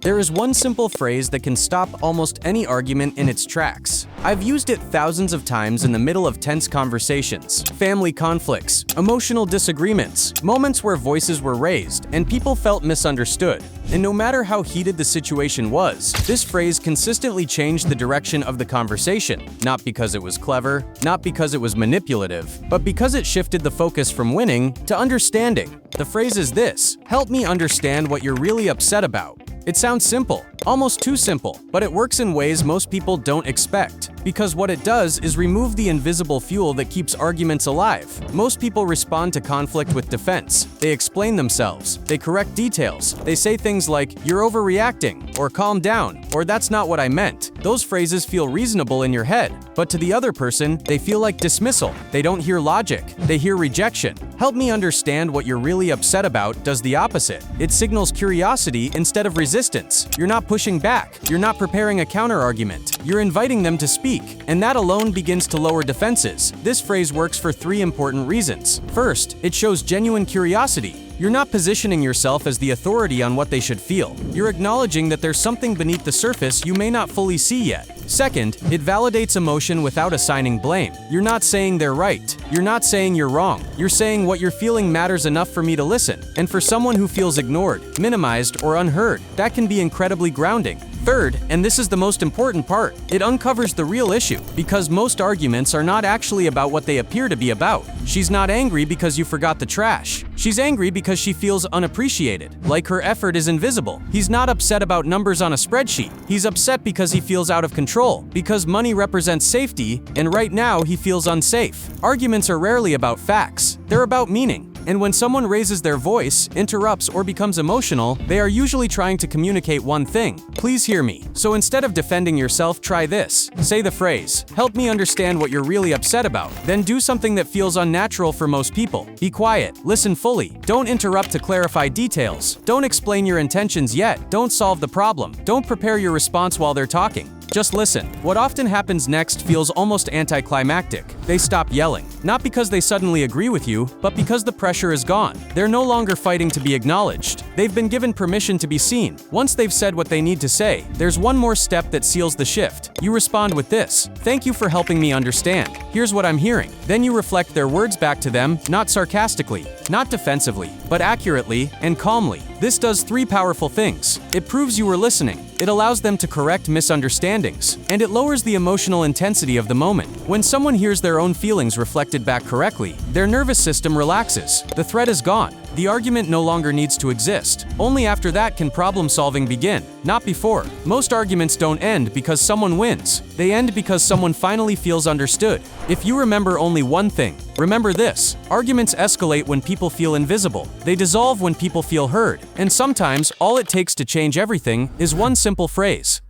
There is one simple phrase that can stop almost any argument in its tracks. I've used it thousands of times in the middle of tense conversations, family conflicts, emotional disagreements, moments where voices were raised and people felt misunderstood. And no matter how heated the situation was, this phrase consistently changed the direction of the conversation, not because it was clever, not because it was manipulative, but because it shifted the focus from winning to understanding. The phrase is this: help me understand what you're really upset about. It sounds simple, almost too simple, but it works in ways most people don't expect. Because what it does is remove the invisible fuel that keeps arguments alive. Most people respond to conflict with defense. They explain themselves, they correct details, they say things like, "You're overreacting," or "calm down," or "That's not what I meant." Those phrases feel reasonable in your head, but to the other person, they feel like dismissal. They don't hear logic, they hear rejection. Help me understand what you're really upset about does the opposite. It signals curiosity instead of resistance. You're not pushing back, you're not preparing a counterargument, you're inviting them to speak, and that alone begins to lower defenses. This phrase works for three important reasons. First, it shows genuine curiosity. You're not positioning yourself as the authority on what they should feel. You're acknowledging that there's something beneath the surface you may not fully see yet. Second, it validates emotion without assigning blame. You're not saying they're right. You're not saying you're wrong. You're saying what you're feeling matters enough for me to listen. And for someone who feels ignored, minimized, or unheard, that can be incredibly grounding. Third, and this is the most important part, it uncovers the real issue, because most arguments are not actually about what they appear to be about. She's not angry because you forgot the trash. She's angry because she feels unappreciated, like her effort is invisible. He's not upset about numbers on a spreadsheet. He's upset because he feels out of control, because money represents safety, and right now he feels unsafe. Arguments are rarely about facts. They're about meaning. And when someone raises their voice, interrupts, or becomes emotional, they are usually trying to communicate one thing: please hear me. So instead of defending yourself, try this. Say the phrase, "Help me understand what you're really upset about." Then do something that feels unnatural for most people. Be quiet, listen fully. Don't interrupt to clarify details. Don't explain your intentions yet. Don't solve the problem. Don't prepare your response while they're talking. Just listen. What often happens next feels almost anticlimactic. They stop yelling. Not because they suddenly agree with you, but because the pressure is gone. They're no longer fighting to be acknowledged. They've been given permission to be seen. Once they've said what they need to say, there's one more step that seals the shift. You respond with this: "Thank you for helping me understand. Here's what I'm hearing." Then you reflect their words back to them, not sarcastically, not defensively, but accurately and calmly. This does three powerful things. It proves you were listening. It allows them to correct misunderstandings, and it lowers the emotional intensity of the moment. When someone hears their own feelings reflected back correctly, their nervous system relaxes. The threat is gone. The argument no longer needs to exist. Only after that can problem-solving begin, not before. Most arguments don't end because someone wins. They end because someone finally feels understood. If you remember only one thing, remember this: arguments escalate when people feel invisible. They dissolve when people feel heard. And sometimes, all it takes to change everything is one simple phrase.